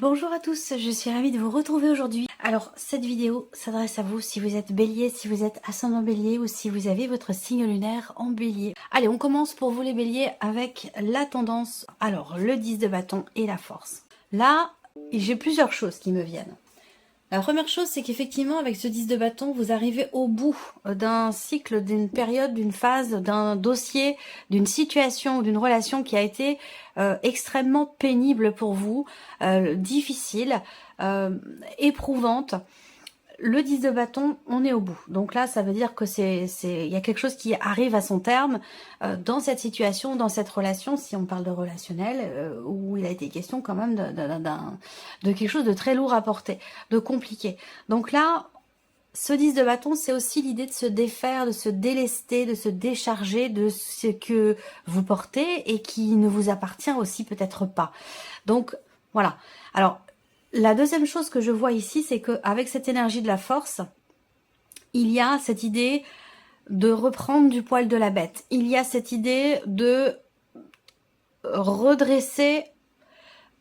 Bonjour à tous, je suis ravie de vous retrouver aujourd'hui. Alors cette vidéo s'adresse à vous si vous êtes bélier, si vous êtes ascendant bélier ou si vous avez votre signe lunaire en bélier. Allez, on commence pour vous les béliers avec la tendance. Alors le 10 de bâton et la force. Là, j'ai plusieurs choses qui me viennent. La première chose, c'est qu'effectivement, avec ce 10 de bâton, vous arrivez au bout d'un cycle, d'une période, d'une phase, d'un dossier, d'une situation ou d'une relation qui a été extrêmement pénible pour vous, difficile, éprouvante. Le 10 de bâton, on est au bout. Donc là, ça veut dire que il y a quelque chose qui arrive à son terme dans cette situation, dans cette relation, si on parle de relationnel, où il a été question quand même de quelque chose de très lourd à porter, de compliqué. Donc là, ce 10 de bâton, c'est aussi l'idée de se défaire, de se délester, de se décharger de ce que vous portez et qui ne vous appartient aussi peut-être pas. Donc voilà. Alors, la deuxième chose que je vois ici, c'est qu'avec cette énergie de la force, il y a cette idée de reprendre du poil de la bête. Il y a cette idée de redresser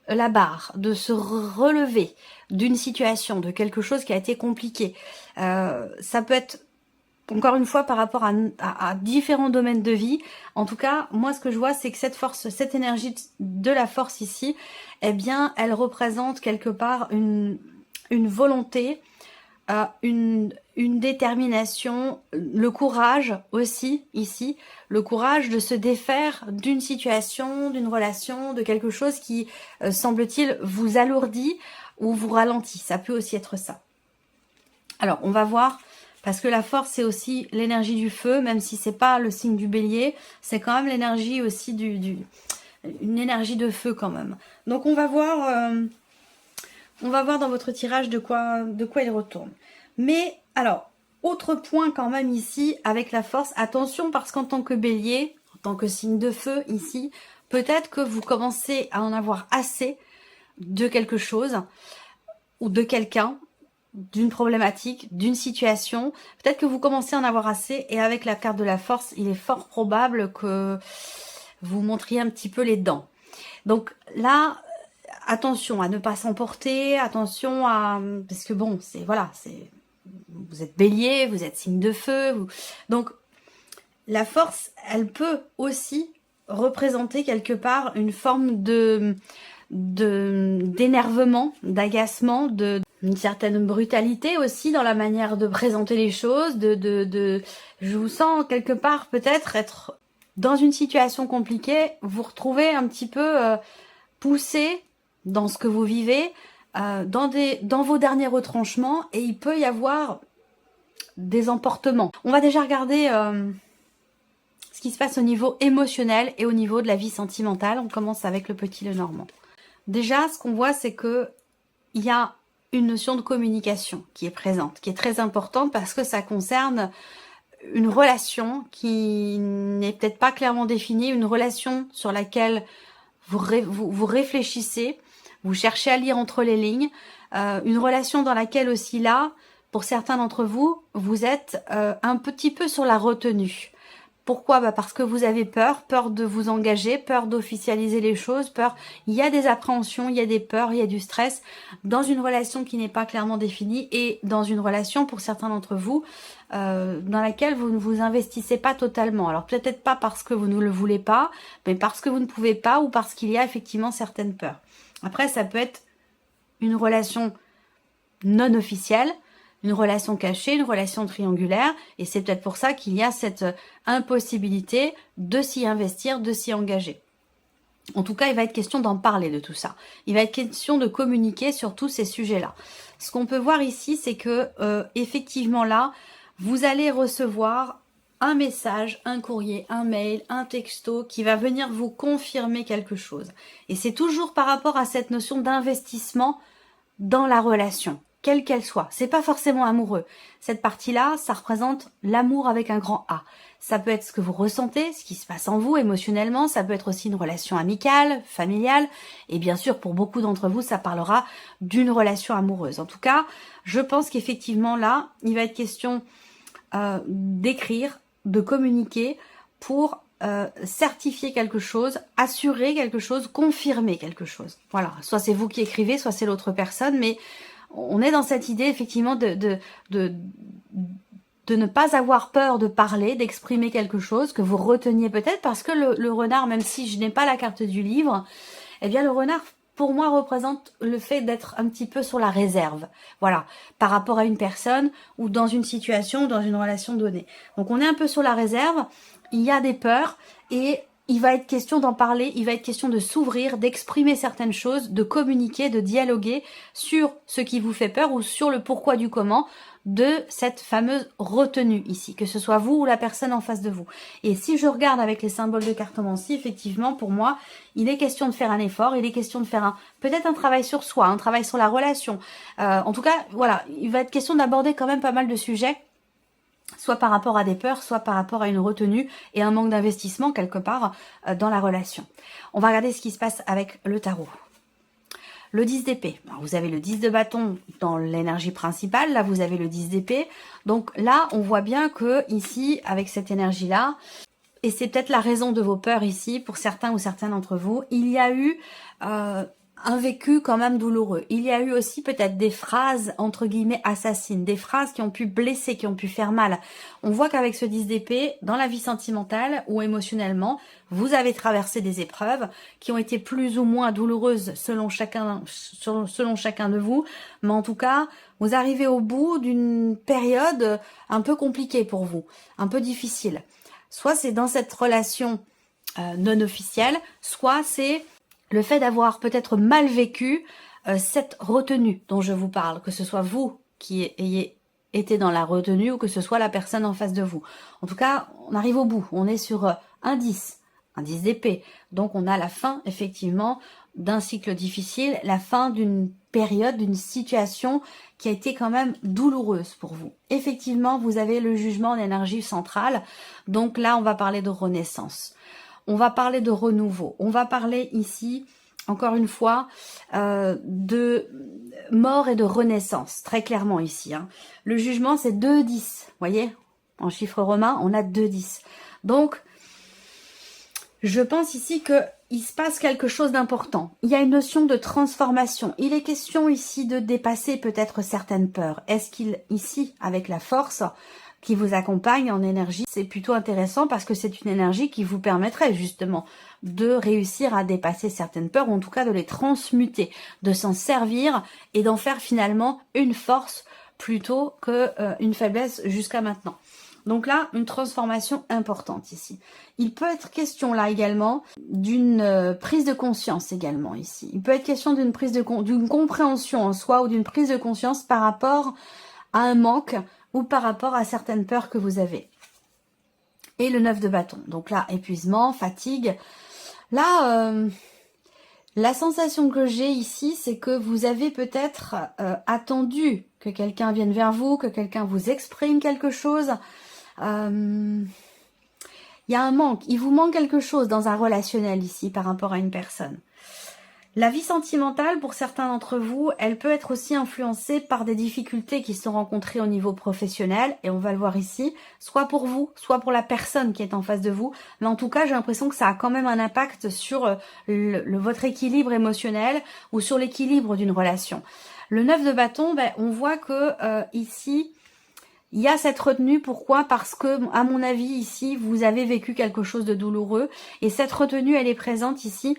la barre, de se relever d'une situation, de quelque chose qui a été compliqué. Ça peut être, encore une fois, par rapport à différents domaines de vie. En tout cas, moi, ce que je vois, c'est que cette force, cette énergie de la force ici, eh bien, elle représente quelque part une volonté, une détermination, le courage aussi, ici, le courage de se défaire d'une situation, d'une relation, de quelque chose qui, semble-t-il, vous alourdit ou vous ralentit. Ça peut aussi être ça. Alors, on va voir, parce que la force, c'est aussi l'énergie du feu, même si c'est pas le signe du bélier, c'est quand même l'énergie aussi une énergie de feu quand même. Donc, on va voir dans votre tirage de quoi il retourne. Mais, alors, autre point quand même ici, avec la force, attention, parce qu'en tant que bélier, en tant que signe de feu ici, peut-être que vous commencez à en avoir assez de quelque chose, ou de quelqu'un, d'une problématique, d'une situation. Peut-être que vous commencez à en avoir assez, et avec la carte de la force, il est fort probable que vous montriez un petit peu les dents. Donc là, attention à ne pas s'emporter, attention à... Parce que bon, vous êtes bélier, vous êtes signe de feu. Donc, la force, elle peut aussi représenter quelque part une forme d'énervement, d'agacement, une certaine brutalité aussi dans la manière de présenter les choses, je vous sens quelque part peut-être être dans une situation compliquée, vous retrouvez un petit peu poussé dans ce que vous vivez, dans vos derniers retranchements, et il peut y avoir des emportements. On va déjà regarder ce qui se passe au niveau émotionnel et au niveau de la vie sentimentale. On commence avec le petit Lenormand. Déjà, ce qu'on voit, c'est que il y a une notion de communication qui est présente, qui est très importante parce que ça concerne une relation qui n'est peut-être pas clairement définie, une relation sur laquelle vous réfléchissez, vous cherchez à lire entre les lignes, une relation dans laquelle aussi là, pour certains d'entre vous, vous êtes un petit peu sur la retenue. Pourquoi? Parce que vous avez peur de vous engager, peur d'officialiser les choses, il y a des appréhensions, il y a des peurs, il y a du stress dans une relation qui n'est pas clairement définie et dans une relation pour certains d'entre vous dans laquelle vous ne vous investissez pas totalement. Alors peut-être pas parce que vous ne le voulez pas, mais parce que vous ne pouvez pas ou parce qu'il y a effectivement certaines peurs. Après, ça peut être une relation non officielle, une relation cachée, une relation triangulaire, et c'est peut-être pour ça qu'il y a cette impossibilité de s'y investir, de s'y engager. En tout cas, il va être question d'en parler de tout ça. Il va être question de communiquer sur tous ces sujets-là. Ce qu'on peut voir ici, c'est que effectivement là, vous allez recevoir un message, un courrier, un mail, un texto qui va venir vous confirmer quelque chose. Et c'est toujours par rapport à cette notion d'investissement dans la relation, quelle qu'elle soit. C'est pas forcément amoureux. Cette partie-là, ça représente l'amour avec un grand A. Ça peut être ce que vous ressentez, ce qui se passe en vous émotionnellement. Ça peut être aussi une relation amicale, familiale. Et bien sûr, pour beaucoup d'entre vous, ça parlera d'une relation amoureuse. En tout cas, je pense qu'effectivement là, il va être question d'écrire, de communiquer pour certifier quelque chose, assurer quelque chose, confirmer quelque chose. Voilà, soit c'est vous qui écrivez, soit c'est l'autre personne, mais on est dans cette idée effectivement de ne pas avoir peur de parler, d'exprimer quelque chose que vous reteniez peut-être, parce que le renard, même si je n'ai pas la carte du livre, eh bien le renard pour moi représente le fait d'être un petit peu sur la réserve, voilà, par rapport à une personne ou dans une situation, dans une relation donnée. Donc on est un peu sur la réserve, il y a des peurs et il va être question d'en parler, il va être question de s'ouvrir, d'exprimer certaines choses, de communiquer, de dialoguer sur ce qui vous fait peur ou sur le pourquoi du comment de cette fameuse retenue ici, que ce soit vous ou la personne en face de vous. Et si je regarde avec les symboles de cartomancie, effectivement, pour moi, il est question de faire un effort, il est question de faire peut-être un travail sur soi, un travail sur la relation. En tout cas, voilà, il va être question d'aborder quand même pas mal de sujets, soit par rapport à des peurs, soit par rapport à une retenue et un manque d'investissement quelque part dans la relation. On va regarder ce qui se passe avec le tarot. Le 10 d'épée. Vous avez le 10 de bâton dans l'énergie principale. Là, vous avez le 10 d'épée. Donc là, on voit bien que ici, avec cette énergie-là, et c'est peut-être la raison de vos peurs ici, pour certains ou certaines d'entre vous, il y a eu un vécu quand même douloureux. Il y a eu aussi peut-être des phrases, entre guillemets, assassines, des phrases qui ont pu blesser, qui ont pu faire mal. On voit qu'avec ce 10 d'épée, dans la vie sentimentale ou émotionnellement, vous avez traversé des épreuves qui ont été plus ou moins douloureuses selon chacun de vous. Mais en tout cas, vous arrivez au bout d'une période un peu compliquée pour vous, un peu difficile. Soit c'est dans cette relation non officielle, soit c'est le fait d'avoir peut-être mal vécu cette retenue dont je vous parle, que ce soit vous qui ayez été dans la retenue ou que ce soit la personne en face de vous. En tout cas, on arrive au bout, on est sur un 10 d'épée. Donc on a la fin effectivement d'un cycle difficile, la fin d'une période, d'une situation qui a été quand même douloureuse pour vous. Effectivement, vous avez le jugement en énergie centrale, donc là on va parler de renaissance. On va parler de renouveau. On va parler ici, encore une fois, de mort et de renaissance. Très clairement ici. Le jugement, c'est 2-10. Vous voyez, en chiffre romain, on a 2-10. Donc, je pense ici qu'il se passe quelque chose d'important. Il y a une notion de transformation. Il est question ici de dépasser peut-être certaines peurs. Est-ce qu'il, ici, avec la force qui vous accompagne en énergie, c'est plutôt intéressant parce que c'est une énergie qui vous permettrait justement de réussir à dépasser certaines peurs, ou en tout cas de les transmuter, de s'en servir et d'en faire finalement une force plutôt qu'une faiblesse jusqu'à maintenant. Donc là, une transformation importante ici. Il peut être question là également d'une prise de conscience également ici. Il peut être question d'une d'une compréhension en soi ou d'une prise de conscience par rapport à un manque ou par rapport à certaines peurs que vous avez. Et le 9 de bâton. Donc là, épuisement, fatigue. Là, la sensation que j'ai ici, c'est que vous avez peut-être attendu que quelqu'un vienne vers vous, que quelqu'un vous exprime quelque chose. Il y a un manque. Il vous manque quelque chose dans un relationnel ici par rapport à une personne. La vie sentimentale, pour certains d'entre vous, elle peut être aussi influencée par des difficultés qui sont rencontrées au niveau professionnel, et on va le voir ici, soit pour vous, soit pour la personne qui est en face de vous, mais en tout cas, j'ai l'impression que ça a quand même un impact sur votre équilibre émotionnel ou sur l'équilibre d'une relation. Le 9 de bâton, on voit que ici, il y a cette retenue. Pourquoi? Parce que, à mon avis, ici, vous avez vécu quelque chose de douloureux, et cette retenue, elle est présente ici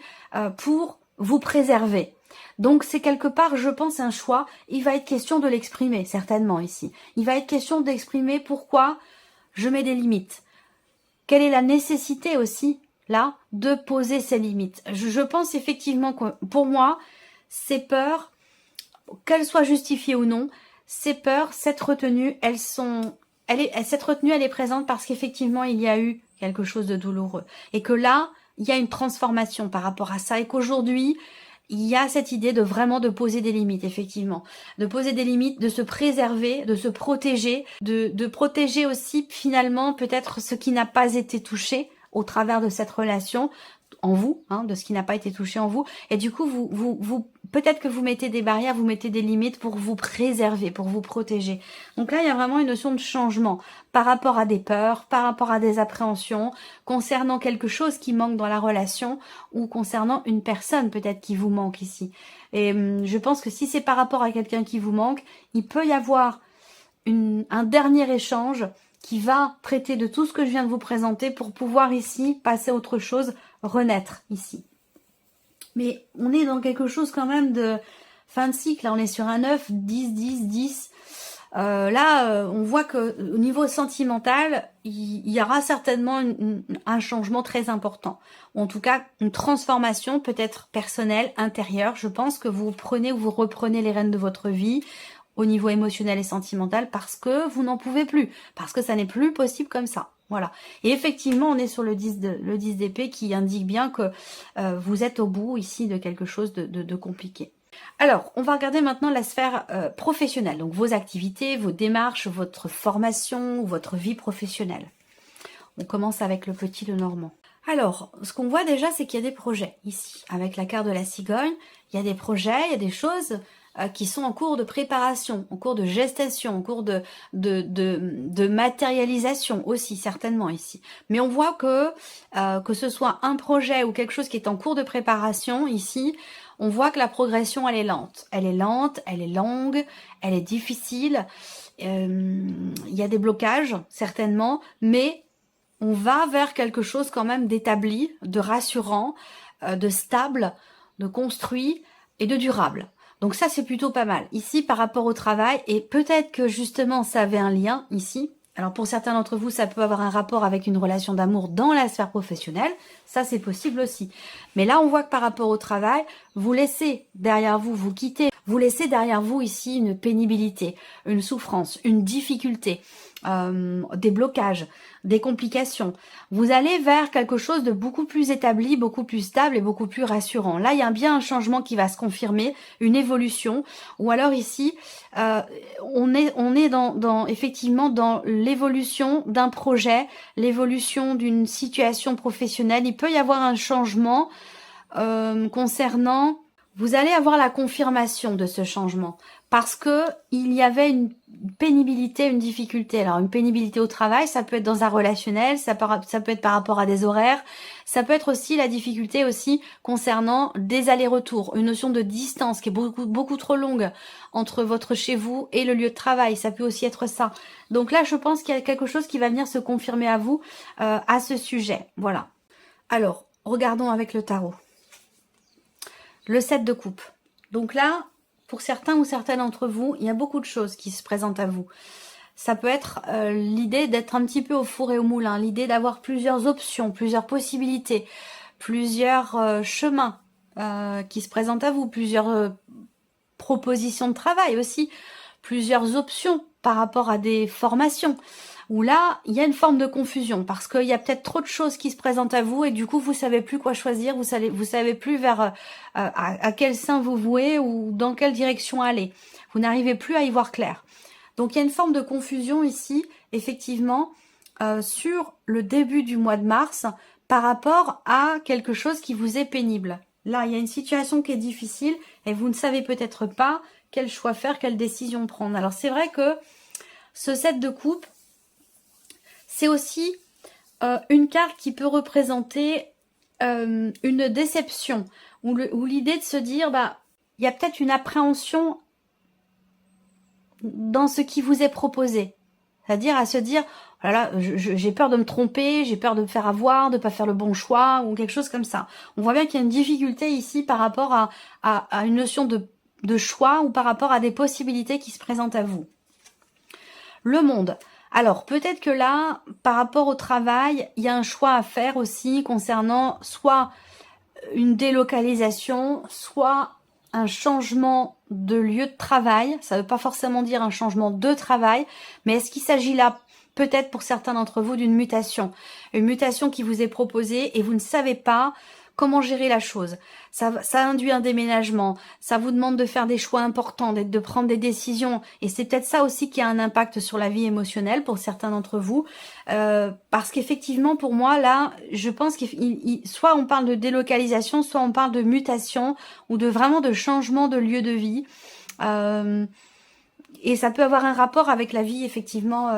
pour vous préserver. Donc c'est quelque part, je pense, un choix. Il va être question de l'exprimer, certainement ici. Il va être question d'exprimer pourquoi je mets des limites. Quelle est la nécessité aussi, là, de poser ces limites. Je pense effectivement que, pour moi, ces peurs, qu'elles soient justifiées ou non, ces peurs, cette retenue, cette retenue, elle est présente parce qu'effectivement, il y a eu quelque chose de douloureux. Et que là, il y a une transformation par rapport à ça, et qu'aujourd'hui, il y a cette idée de vraiment de poser des limites, effectivement. De poser des limites, de se préserver, de se protéger, de protéger aussi finalement peut-être ce qui n'a pas été touché au travers de cette relation, en vous, hein, de ce qui n'a pas été touché en vous. Et du coup, peut-être que vous mettez des barrières, vous mettez des limites pour vous préserver, pour vous protéger. Donc là, il y a vraiment une notion de changement par rapport à des peurs, par rapport à des appréhensions, concernant quelque chose qui manque dans la relation ou concernant une personne peut-être qui vous manque ici. Et je pense que si c'est par rapport à quelqu'un qui vous manque, il peut y avoir un dernier échange qui va traiter de tout ce que je viens de vous présenter pour pouvoir ici passer à autre chose, renaître ici. Mais on est dans quelque chose quand même de fin de cycle. Là, on est sur un 9, 10, 10, 10. On voit que au niveau sentimental, il y aura certainement un changement très important. Ou en tout cas, une transformation peut-être personnelle, intérieure. Je pense que vous prenez ou vous reprenez les rênes de votre vie au niveau émotionnel et sentimental parce que vous n'en pouvez plus, parce que ça n'est plus possible comme ça. Voilà. Et effectivement, on est sur le 10 d'épée qui indique bien que vous êtes au bout ici de quelque chose de compliqué. Alors, on va regarder maintenant la sphère professionnelle, donc vos activités, vos démarches, votre formation, votre vie professionnelle. On commence avec le petit Lenormand. Alors, ce qu'on voit déjà, c'est qu'il y a des projets ici. Avec la carte de la cigogne, il y a des projets, il y a des choses qui sont en cours de préparation, en cours de gestation, en cours de matérialisation aussi, certainement ici. Mais on voit que ce soit un projet ou quelque chose qui est en cours de préparation ici, on voit que la progression, elle est lente. Elle est lente, elle est longue, elle est difficile. Il y a des blocages, certainement, mais on va vers quelque chose quand même d'établi, de rassurant, de stable, de construit et de durable. Donc ça, c'est plutôt pas mal. Ici, par rapport au travail, et peut-être que justement, ça avait un lien ici. Alors pour certains d'entre vous, ça peut avoir un rapport avec une relation d'amour dans la sphère professionnelle. Ça, c'est possible aussi. Mais là, on voit que par rapport au travail, vous laissez derrière vous, vous quittez. Vous laissez derrière vous ici une pénibilité, une souffrance, une difficulté, des blocages, des complications. Vous allez vers quelque chose de beaucoup plus établi, beaucoup plus stable et beaucoup plus rassurant. Là, il y a bien un changement qui va se confirmer, une évolution. Ou alors ici, on est effectivement dans l'évolution d'un projet, l'évolution d'une situation professionnelle. Il peut y avoir un changement concernant... Vous allez avoir la confirmation de ce changement parce que il y avait une pénibilité, une difficulté. Alors une pénibilité au travail, ça peut être dans un relationnel, ça peut être par rapport à des horaires, ça peut être aussi la difficulté aussi concernant des allers-retours, une notion de distance qui est beaucoup trop longue entre votre chez vous et le lieu de travail. Ça peut aussi être ça. Donc là, je pense qu'il y a quelque chose qui va venir se confirmer à vous à ce sujet. Voilà. Alors, regardons avec le tarot. Le 7 de coupe. Donc là, pour certains ou certaines d'entre vous, il y a beaucoup de choses qui se présentent à vous. Ça peut être l'idée d'être un petit peu au four et au moulin, l'idée d'avoir plusieurs options, plusieurs possibilités, plusieurs chemins qui se présentent à vous, plusieurs propositions de travail aussi, plusieurs options par rapport à des formations. Où là, il y a une forme de confusion parce qu'il y a peut-être trop de choses qui se présentent à vous et du coup, vous savez plus quoi choisir, vous savez plus vers à quel sein vous vouez ou dans quelle direction aller. Vous n'arrivez plus à y voir clair. Donc, il y a une forme de confusion ici, effectivement, sur le début du mois de mars par rapport à quelque chose qui vous est pénible. Là, il y a une situation qui est difficile et vous ne savez peut-être pas quel choix faire, quelle décision prendre. Alors, c'est vrai que ce 7 de coupe, c'est aussi une carte qui peut représenter une déception ou l'idée de se dire, il y a peut-être une appréhension dans ce qui vous est proposé. C'est-à-dire à se dire, oh là là, j'ai peur de me tromper, j'ai peur de me faire avoir, de ne pas faire le bon choix ou quelque chose comme ça. On voit bien qu'il y a une difficulté ici par rapport à une notion de choix ou par rapport à des possibilités qui se présentent à vous. Le monde. Alors, peut-être que là, par rapport au travail, il y a un choix à faire aussi concernant soit une délocalisation, soit un changement de lieu de travail. Ça ne veut pas forcément dire un changement de travail, mais est-ce qu'il s'agit là, peut-être pour certains d'entre vous, d'une mutation? Une mutation qui vous est proposée et vous ne savez pas comment gérer la chose. Ça induit un déménagement, ça vous demande de faire des choix importants, de prendre des décisions. Et c'est peut-être ça aussi qui a un impact sur la vie émotionnelle pour certains d'entre vous. Parce qu'effectivement, pour moi, là, je pense qu'il soit on parle de délocalisation, soit on parle de mutation ou de vraiment de changement de lieu de vie. Et ça peut avoir un rapport avec la vie, effectivement,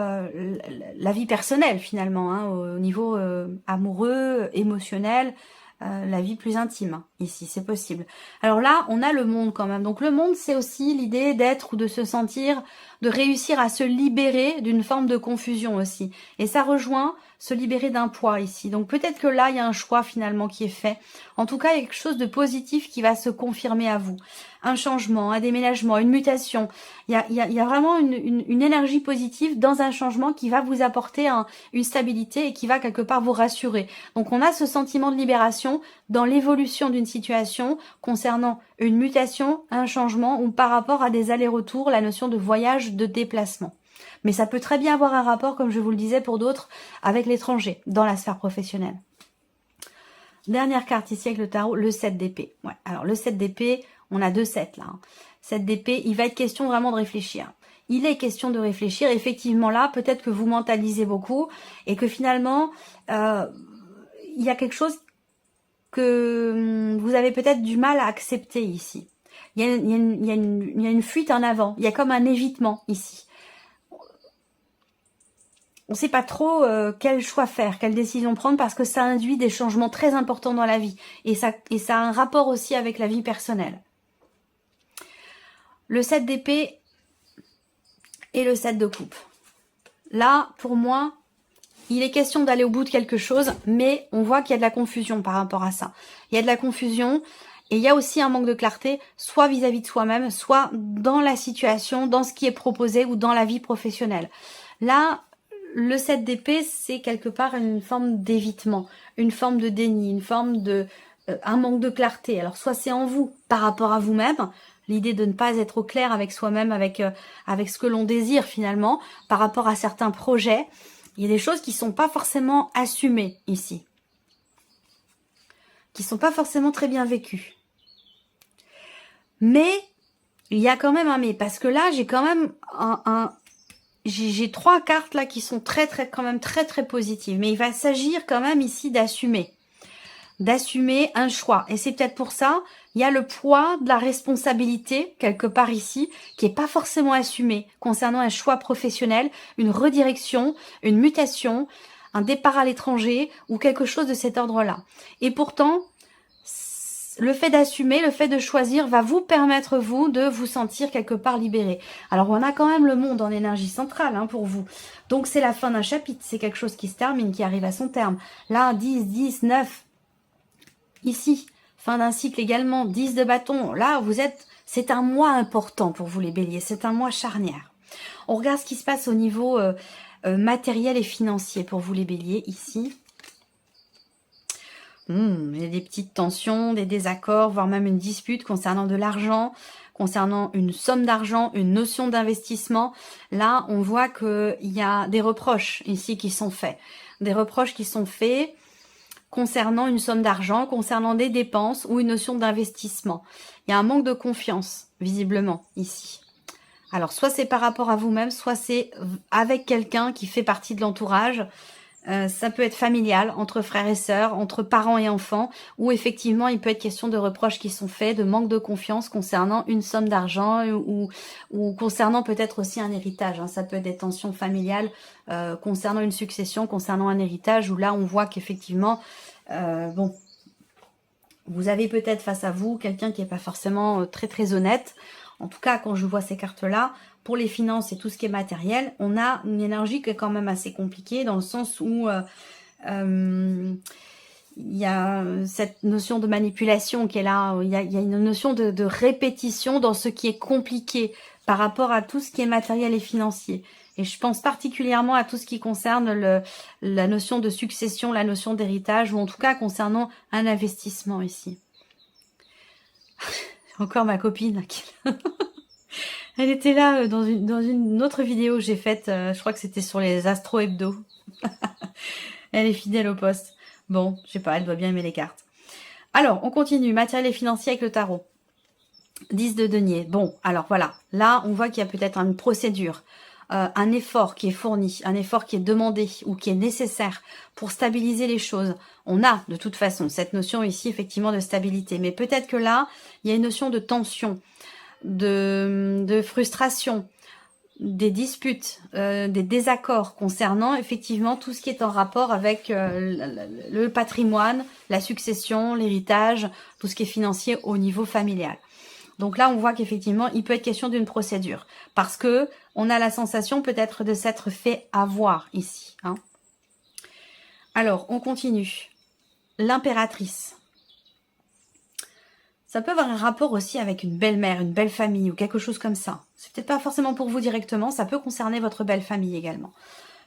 la vie personnelle, finalement, hein, au niveau amoureux, émotionnel, la vie plus intime, ici, c'est possible. Alors là, on a le monde quand même. Donc le monde, c'est aussi l'idée d'être ou de se sentir, de réussir à se libérer d'une forme de confusion aussi. Et ça rejoint se libérer d'un poids ici. Donc peut-être que là, il y a un choix finalement qui est fait. En tout cas, il y a quelque chose de positif qui va se confirmer à vous. Un changement, un déménagement, une mutation. Il y a vraiment une énergie positive dans un changement qui va vous apporter une stabilité et qui va quelque part vous rassurer. Donc on a ce sentiment de libération dans l'évolution d'une situation concernant une mutation, un changement ou par rapport à des allers-retours, la notion de voyage, de déplacement. Mais ça peut très bien avoir un rapport, comme je vous le disais pour d'autres, avec l'étranger, dans la sphère professionnelle. Dernière carte ici avec le tarot, le 7 d'épée. Ouais, alors le 7 d'épée, on a 2 7 là. 7 d'épée, il va être question vraiment de réfléchir. Il est question de réfléchir. Effectivement là, peut-être que vous mentalisez beaucoup et que finalement, il y a quelque chose que vous avez peut-être du mal à accepter ici. Il y a une fuite en avant. Il y a comme un évitement ici. On ne sait pas trop quel choix faire, quelle décision prendre parce que ça induit des changements très importants dans la vie. Et ça a un rapport aussi avec la vie personnelle. Le 7 d'épée et le 7 de coupe. Là, pour moi, il est question d'aller au bout de quelque chose, mais on voit qu'il y a de la confusion par rapport à ça. Il y a de la confusion et il y a aussi un manque de clarté, soit vis-à-vis de soi-même, soit dans la situation, dans ce qui est proposé ou dans la vie professionnelle. Là, le 7 d'épée, c'est quelque part une forme d'évitement, une forme de déni, une forme de un manque de clarté. Alors soit c'est en vous par rapport à vous-même, l'idée de ne pas être au clair avec soi-même, avec ce que l'on désire finalement, par rapport à certains projets. Il y a des choses qui sont pas forcément assumées ici, qui sont pas forcément très bien vécues. Mais il y a quand même un mais, parce que là j'ai quand même j'ai 3 cartes là qui sont quand même très positives. Mais il va s'agir quand même ici d'assumer un choix. Et c'est peut-être pour ça, il y a le poids de la responsabilité quelque part ici qui est pas forcément assumé concernant un choix professionnel, une redirection, une mutation, un départ à l'étranger ou quelque chose de cet ordre-là. Et pourtant, le fait d'assumer, le fait de choisir va vous permettre, vous, de vous sentir quelque part libéré. Alors, on a quand même le monde en énergie centrale hein, pour vous. Donc, c'est la fin d'un chapitre. C'est quelque chose qui se termine, qui arrive à son terme. Là, 10, 9. Ici, fin d'un cycle également. 10 de bâton. Là, c'est un mois important pour vous, les béliers. C'est un mois charnière. On regarde ce qui se passe au niveau matériel et financier pour vous, les béliers, ici. Il y a des petites tensions, des désaccords, voire même une dispute concernant de l'argent, concernant une somme d'argent, une notion d'investissement. Là, on voit qu'il y a des reproches ici qui sont faits. Des reproches qui sont faits concernant une somme d'argent, concernant des dépenses ou une notion d'investissement. Il y a un manque de confiance, visiblement, ici. Alors, soit c'est par rapport à vous-même, soit c'est avec quelqu'un qui fait partie de l'entourage. Ça peut être familial, entre frères et sœurs, entre parents et enfants, où effectivement il peut être question de reproches qui sont faits, de manque de confiance concernant une somme d'argent ou concernant peut-être aussi un héritage. Hein. Ça peut être des tensions familiales concernant une succession, concernant un héritage, où là on voit qu'effectivement, bon, vous avez peut-être face à vous quelqu'un qui n'est pas forcément très honnête. En tout cas, quand je vois ces cartes-là, pour les finances et tout ce qui est matériel, on a une énergie qui est quand même assez compliquée dans le sens où il y a cette notion de manipulation qui est là, il y a une notion de répétition dans ce qui est compliqué par rapport à tout ce qui est matériel et financier. Et je pense particulièrement à tout ce qui concerne la notion de succession, la notion d'héritage, ou en tout cas concernant un investissement ici. Encore ma copine qui... Elle était là dans une autre vidéo que j'ai faite, je crois que c'était sur les Astro Hebdo. Elle est fidèle au poste. Bon, je sais pas, elle doit bien aimer les cartes. Alors, on continue. Matériel et financier avec le tarot. 10 de denier. Bon, alors voilà. Là, on voit qu'il y a peut-être une procédure, un effort qui est fourni, un effort qui est demandé ou qui est nécessaire pour stabiliser les choses. On a de toute façon cette notion ici effectivement de stabilité. Mais peut-être que là, il y a une notion de tension, de frustration, des disputes, des désaccords concernant effectivement tout ce qui est en rapport avec le patrimoine, la succession, l'héritage, tout ce qui est financier au niveau familial. Donc là, on voit qu'effectivement, il peut être question d'une procédure. Parce que on a la sensation peut-être de s'être fait avoir ici. Hein. Alors, on continue. L'impératrice. Ça peut avoir un rapport aussi avec une belle-mère, une belle famille ou quelque chose comme ça. C'est peut-être pas forcément pour vous directement, ça peut concerner votre belle famille également.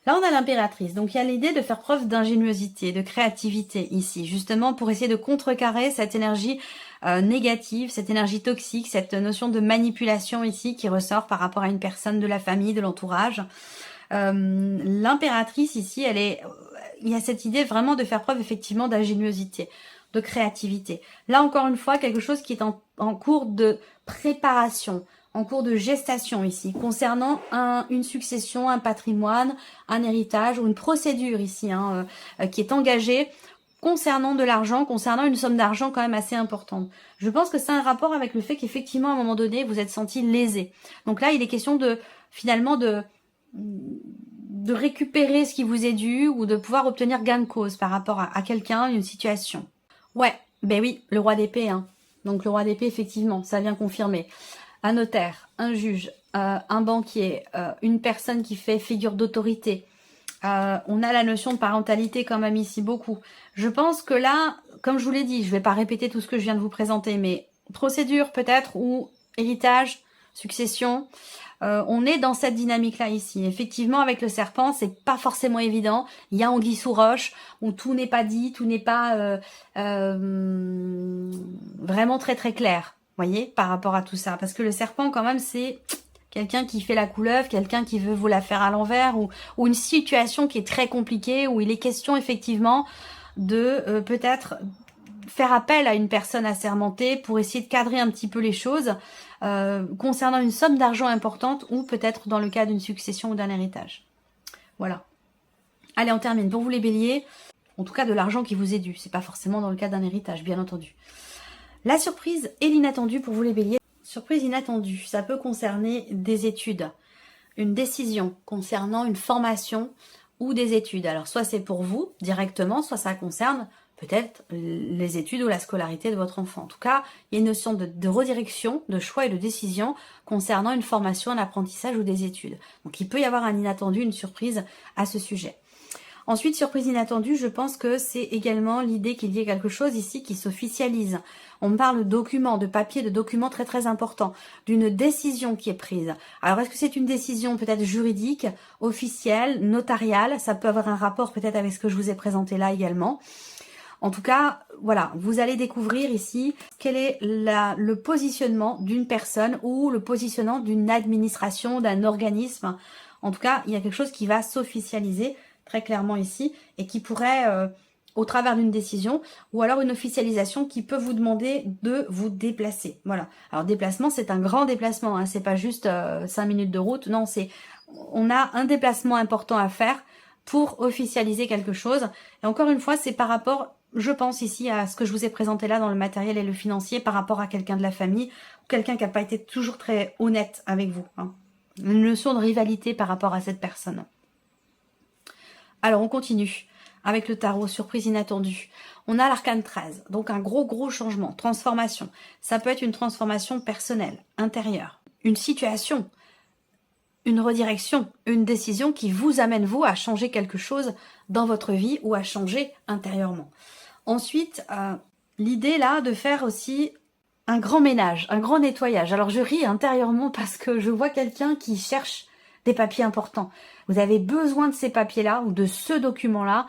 Là, on a l'impératrice. Donc, il y a l'idée de faire preuve d'ingéniosité, de créativité ici, justement pour essayer de contrecarrer cette énergie négative, cette énergie toxique, cette notion de manipulation ici qui ressort par rapport à une personne de la famille, de l'entourage. L'impératrice ici, il y a cette idée vraiment de faire preuve effectivement d'ingéniosité, de créativité. Là, encore une fois, quelque chose qui est en cours de préparation, en cours de gestation ici, concernant une succession, un patrimoine, un héritage ou une procédure ici, hein, qui est engagée concernant de l'argent, concernant une somme d'argent quand même assez importante. Je pense que c'est un rapport avec le fait qu'effectivement, à un moment donné, vous êtes senti lésé. Donc là, il est question finalement de récupérer ce qui vous est dû ou de pouvoir obtenir gain de cause par rapport à quelqu'un, une situation. Ouais, ben oui, le roi d'épée. Hein. Donc le roi d'épée, effectivement, ça vient confirmer. Un notaire, un juge, un banquier, une personne qui fait figure d'autorité. On a la notion de parentalité quand même ici beaucoup. Je pense que là, comme je vous l'ai dit, je ne vais pas répéter tout ce que je viens de vous présenter, mais procédure peut-être ou héritage, succession, on est dans cette dynamique-là ici. Effectivement, avec le serpent, c'est pas forcément évident. Il y a anguille sous roche, où tout n'est pas dit, tout n'est pas vraiment très très clair, voyez, par rapport à tout ça. Parce que le serpent, quand même, c'est quelqu'un qui fait la couleuvre, quelqu'un qui veut vous la faire à l'envers, ou une situation qui est très compliquée, où il est question effectivement de peut-être faire appel à une personne assermentée pour essayer de cadrer un petit peu les choses concernant une somme d'argent importante ou peut-être dans le cas d'une succession ou d'un héritage. Voilà. Allez, on termine. Pour vous les béliers, en tout cas de l'argent qui vous est dû. C'est pas forcément dans le cas d'un héritage, bien entendu. La surprise et l'inattendu pour vous les béliers. Surprise inattendue, ça peut concerner des études, une décision concernant une formation ou des études. Alors soit c'est pour vous directement, soit ça concerne peut-être les études ou la scolarité de votre enfant. En tout cas, il y a une notion de redirection, de choix et de décision concernant une formation, un apprentissage ou des études. Donc il peut y avoir un inattendu, une surprise à ce sujet. Ensuite, surprise inattendue, je pense que c'est également l'idée qu'il y ait quelque chose ici qui s'officialise. On parle de documents, de papiers, de documents très très importants, d'une décision qui est prise. Alors, est-ce que c'est une décision peut-être juridique, officielle, notariale? Ça peut avoir un rapport peut-être avec ce que je vous ai présenté là également. En tout cas, voilà, vous allez découvrir ici quel est le positionnement d'une personne ou le positionnement d'une administration, d'un organisme. En tout cas, il y a quelque chose qui va s'officialiser très clairement ici, et qui pourrait, au travers d'une décision, ou alors une officialisation qui peut vous demander de vous déplacer. Voilà. Alors déplacement, c'est un grand déplacement, hein, c'est pas juste 5 minutes de route, non, on a un déplacement important à faire pour officialiser quelque chose. Et encore une fois, c'est par rapport, je pense ici, à ce que je vous ai présenté là dans le matériel et le financier, par rapport à quelqu'un de la famille, ou quelqu'un qui n'a pas été toujours très honnête avec vous. Hein. Une notion de rivalité par rapport à cette personne. Alors, on continue avec le tarot, surprise inattendue. On a l'arcane 13, donc un gros changement, transformation. Ça peut être une transformation personnelle, intérieure, une situation, une redirection, une décision qui vous amène, vous, à changer quelque chose dans votre vie ou à changer intérieurement. Ensuite, l'idée là de faire aussi un grand ménage, un grand nettoyage. Alors, je ris intérieurement parce que je vois quelqu'un qui cherche des papiers importants. Vous avez besoin de ces papiers-là ou de ce document-là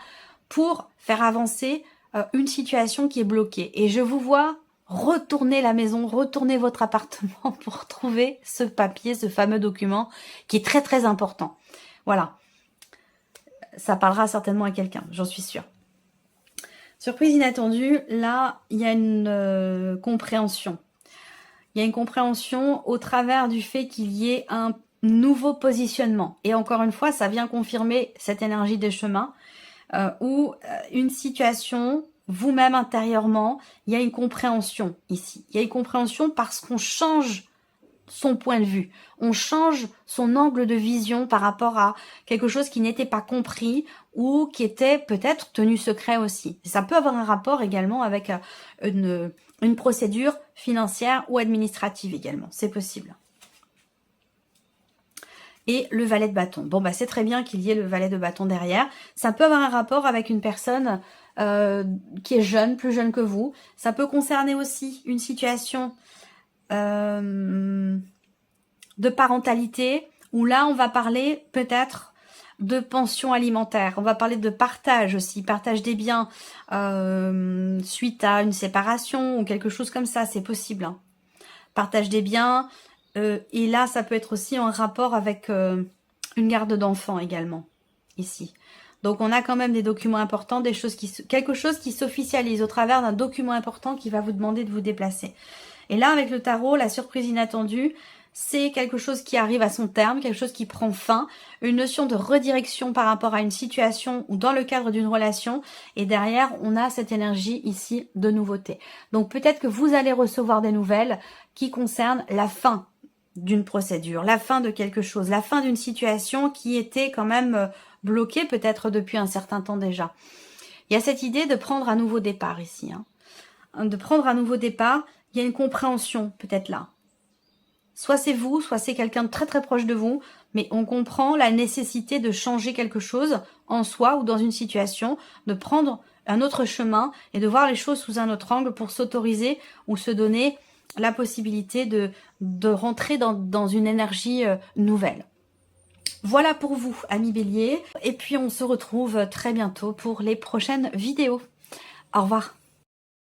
pour faire avancer une situation qui est bloquée. Et je vous vois retourner la maison, retourner votre appartement pour trouver ce papier, ce fameux document qui est très très important. Voilà. Ça parlera certainement à quelqu'un, j'en suis sûre. Surprise inattendue, là, il y a une compréhension. Il y a une compréhension au travers du fait qu'il y ait un nouveau positionnement. Et encore une fois, ça vient confirmer cette énergie des chemins où une situation, vous-même intérieurement, il y a une compréhension ici. Il y a une compréhension parce qu'on change son point de vue. On change son angle de vision par rapport à quelque chose qui n'était pas compris ou qui était peut-être tenu secret aussi. Et ça peut avoir un rapport également avec une procédure financière ou administrative également. C'est possible. Et le valet de bâton. Bon, bah c'est très bien qu'il y ait le valet de bâton derrière. Ça peut avoir un rapport avec une personne qui est jeune, plus jeune que vous. Ça peut concerner aussi une situation de parentalité, où là on va parler peut-être de pension alimentaire, on va parler de partage aussi, partage des biens suite à une séparation ou quelque chose comme ça, c'est possible. Hein. Partage des biens, et là ça peut être aussi en rapport avec une garde d'enfants également, ici. Donc on a quand même des documents importants, quelque chose qui s'officialise au travers d'un document important qui va vous demander de vous déplacer. Et là, avec le tarot, la surprise inattendue, c'est quelque chose qui arrive à son terme, quelque chose qui prend fin, une notion de redirection par rapport à une situation ou dans le cadre d'une relation. Et derrière, on a cette énergie ici de nouveauté. Donc peut-être que vous allez recevoir des nouvelles qui concernent la fin d'une procédure, la fin de quelque chose, la fin d'une situation qui était quand même bloquée peut-être depuis un certain temps déjà. Il y a cette idée de prendre un nouveau départ ici, hein. De prendre un nouveau départ. Il y a une compréhension peut-être là. Soit c'est vous, soit c'est quelqu'un de très très proche de vous, mais on comprend la nécessité de changer quelque chose en soi ou dans une situation, de prendre un autre chemin et de voir les choses sous un autre angle pour s'autoriser ou se donner la possibilité de rentrer dans une énergie nouvelle. Voilà pour vous, amis Bélier. Et puis on se retrouve très bientôt pour les prochaines vidéos. Au revoir.